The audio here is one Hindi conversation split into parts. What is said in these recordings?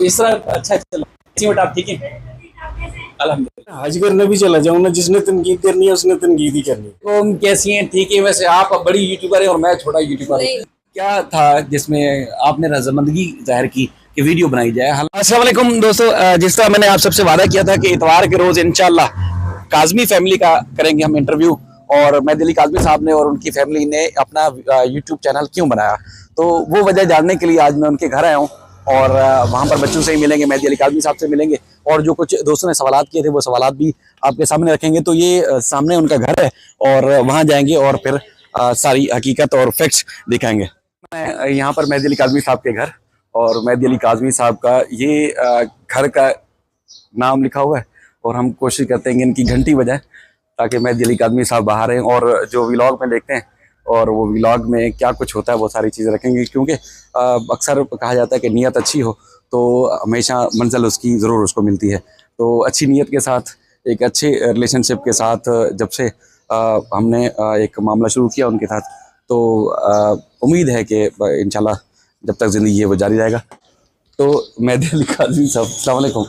इस तरह अच्छा चल बट आप ठीक है अल्हम्दुलिल्लाह। हज करने भी चला जाऊँ ना, जिसने तनकीद करनी है उसने तनकीद ही करनी है। तो कैसी हैं? ठीक है। वैसे आप बड़ी यूट्यूबर हैं और मैं छोटा यूट्यूबर हूँ। क्या था जिसमें आपने रजामंदगी जाहिर की कि वीडियो बनाई जाए? अस्सलाम वालेकुम दोस्तों, जिस तरह मैंने आप सबसे वादा किया था कि इतवार के रोज इंशाल्लाह काजमी फैमिली का करेंगे हम इंटरव्यू। और मेहदी अली काजमी साहब ने और उनकी फैमिली ने अपना यूट्यूब चैनल क्यों बनाया, तो वो वजह जानने के लिए आज मैं उनके घर आया हूँ। और वहाँ पर बच्चों से ही मिलेंगे, मेहदी अली काजमी साहब से मिलेंगे, और जो कुछ दोस्तों ने सवालात किए थे वो सवालात भी आपके सामने रखेंगे। तो ये सामने उनका घर है और वहाँ जाएंगे और फिर सारी हकीकत और फैक्ट्स दिखाएंगे। मैं यहाँ पर मेहदी अली काजमी साहब के घर, और मेहदी अली काजमी साहब का ये घर का नाम लिखा हुआ है, और हम कोशिश करते हैं कि इनकी घंटी बजाए ताकि मेहदी अली काजमी साहब बाहर हैं और जो व्लॉग में देखते हैं और वो व्लॉग में क्या कुछ होता है वो सारी चीज़ें रखेंगे। क्योंकि अक्सर कहा जाता है कि नीयत अच्छी हो तो हमेशा मंजिल उसकी ज़रूर उसको मिलती है। तो अच्छी नीयत के साथ, एक अच्छे रिलेशनशिप के साथ जब से हमने एक मामला शुरू किया उनके साथ, तो उम्मीद है कि इंशाल्लाह जब तक ज़िंदगी है वो जारी रहेगा। तो मेहदी अली काजमी साहब, अस्सलाम वालेकुम।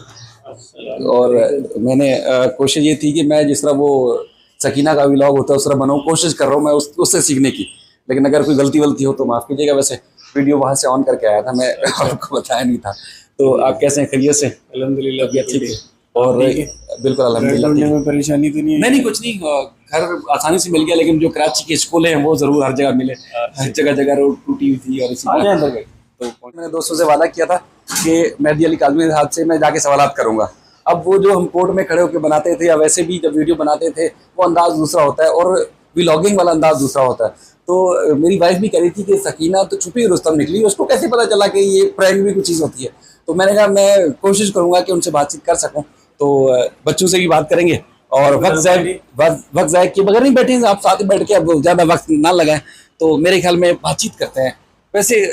और मैंने कोशिश ये थी कि मैं जिस तरह वो सकीना का व्लॉग होता है उस तरह बनाऊँ, कोशिश कर रहा हूँ मैं उससे सीखने की। लेकिन अगर कोई गलती वलती हो तो माफ़ कीजिएगा। वैसे वीडियो वहाँ से ऑन करके आया था मैं, आपको बताया नहीं था। तो आप कैसे हैं? खैरियत से? अल्हम्दुलिल्लाह ठीक है। और बिल्कुल अल्हम्दुलिल्लाह ठीक है। में परेशानी तो नहीं है? नहीं कुछ नहीं, घर आसानी से मिल गया, लेकिन जो कराची के स्कूल हैं वो ज़रूर हर जगह मिले। हर जगह जगह रोड टूटी हुई थी और इसी तरह। तो मैंने दोस्तों से वादा किया था कि मेहदी अली काजमी साहब से मैं जाके सवालात करूंगा। अब वो जो हम कोर्ट में खड़े होकर बनाते थे या वैसे भी जब वीडियो बनाते थे वो अंदाज दूसरा होता है और व्लॉगिंग वाला अंदाज दूसरा होता है। तो मेरी वाइफ भी कह रही थी कि सकीना तो छुपी रुस्तम निकली, उसको कैसे पता चला कि ये प्रैंक भी कुछ चीज़ होती है। तो मैंने कहा मैं कोशिश करूंगा कि उनसे बातचीत कर सकूं। तो बच्चों से भी बात करेंगे और वक्त ज़ाय के बगैर नहीं बैठे आप साथ ही बैठ के, अब ज़्यादा वक्त ना लगाएं। तो मेरे ख्याल में बातचीत करते हैं। वैसे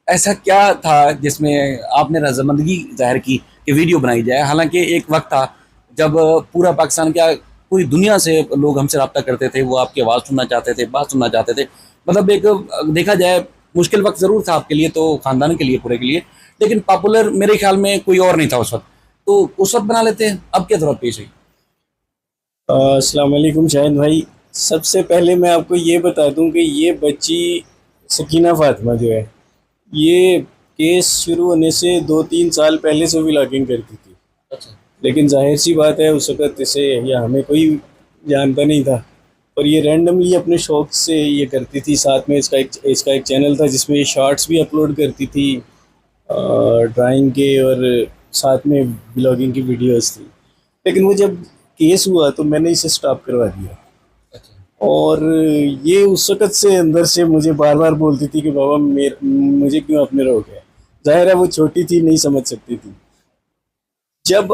ऐसा क्या था जिसमें आपने रजामंदगी जाहिर की कि वीडियो बनाई जाए? हालांकि एक वक्त था जब पूरा पाकिस्तान, क्या पूरी दुनिया से लोग हमसे रब्ता करते थे, वो आपकी आवाज़ सुनना चाहते थे, बात सुनना चाहते थे। मतलब एक देखा जाए मुश्किल वक्त ज़रूर था आपके लिए, तो ख़ानदान के लिए, पूरे के लिए। लेकिन पॉपुलर मेरे ख्याल में कोई और नहीं था उस वक्त, तो उस वक्त बना लेते हैं। अब क्या ज़रूरत पेश हुई? अस्सलाम वालेकुम शाहिद भाई। सबसे पहले मैं आपको ये बता दूं कि ये बच्ची सकीना फातिमा जो है, ये केस शुरू होने से 2-3 साल पहले से व्लॉगिंग करती थी। अच्छा। लेकिन जाहिर सी बात है उस वक़्त इसे या हमें कोई जानता नहीं था, और ये रैंडमली अपने शौक़ से ये करती थी। साथ में इसका एक चैनल था जिसमें ये शॉर्ट्स भी अपलोड करती थी, ड्राइंग के, और साथ में व्लॉगिंग की वीडियोस थी। लेकिन वो जब केस हुआ तो मैंने इसे स्टॉप करवा दिया। और ये उस वक़्त से अंदर से मुझे बार बार बोलती थी कि बाबा मुझे क्यों आपने रोका है। ज़ाहिर है वो छोटी थी, नहीं समझ सकती थी। जब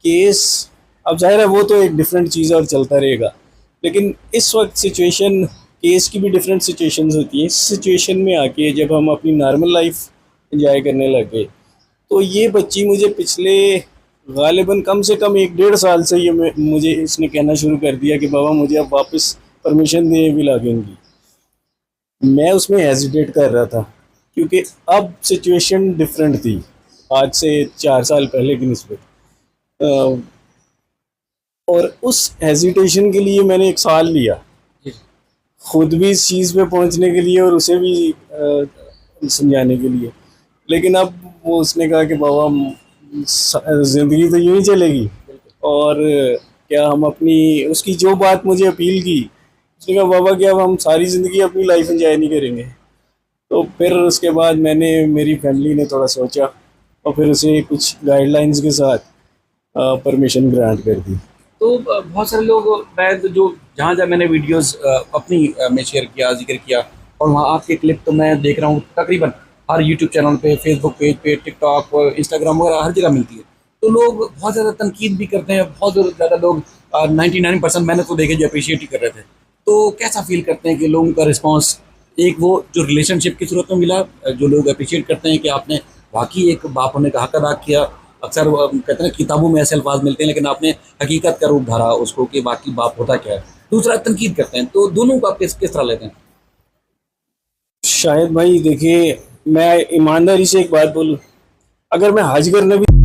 केस, अब ज़ाहिर है वो तो एक डिफरेंट चीज़ और चलता रहेगा, लेकिन इस वक्त सिचुएशन, केस की भी डिफरेंट सिचुएशंस होती हैं। इस सिचुएशन में आके जब हम अपनी नॉर्मल लाइफ एंजॉय करने लगे, तो ये बच्ची मुझे पिछले गालिबन कम से कम 1-1.5 साल से ये मुझे इसने कहना शुरू कर दिया कि बाबा मुझे अब वापस परमिशन दे व्लॉगिंग की। मैं उसमें हेजिटेट कर रहा था क्योंकि अब सिचुएशन डिफरेंट थी आज से 4 साल पहले की निस्बत। और उस हेजिटेशन के लिए मैंने 1 साल लिया, खुद भी इस चीज़ पे पहुंचने के लिए और उसे भी समझाने के लिए। लेकिन अब वो उसने कहा कि बाबा ज़िंदगी तो यूँ ही चलेगी, और क्या हम अपनी, उसकी जो बात मुझे अपील की, उसने कहा बाबा क्या अब हम सारी ज़िंदगी अपनी लाइफ एंजॉय नहीं करेंगे? तो फिर उसके बाद मेरी फैमिली ने थोड़ा सोचा और फिर उसे कुछ गाइडलाइंस के साथ परमिशन ग्रांट कर दी। तो बहुत सारे लोग, मैं तो जो जहाँ जहाँ मैंने वीडियोस अपनी में शेयर किया, जिक्र किया, और वहाँ आपके क्लिप तो मैं देख रहा हूँ तकरीबन हर यूट्यूब चैनल पे, फेसबुक पेज पे, टिकटॉक, इंस्टाग्राम वगैरह हर जगह मिलती है। तो लोग बहुत ज़्यादा तनकीद भी करते हैं, बहुत ज़्यादा लोग 99% मैंने तो देखे जो अप्रिशिएट ही कर रहे थे। तो कैसा फील करते हैं कि लोगों का रिस्पॉन्स, एक वो जो रिलेशनशिप की सूरत में मिला, जो लोग अप्रिशिएट करते हैं कि आपने वाकई एक बाप होने का हक अदा किया। अक्सर वो कहते हैं किताबों में ऐसे अल्फाज मिलते हैं, लेकिन आपने हकीकत का रूप धरा उसको कि वाकई बाप होता क्या है। दूसरा तनकीद करते हैं, तो दोनों को आप किस तरह लेते हैं? शायद भाई देखिए, मैं ईमानदारी से एक बात बोलूँ, अगर मैं हज करने भी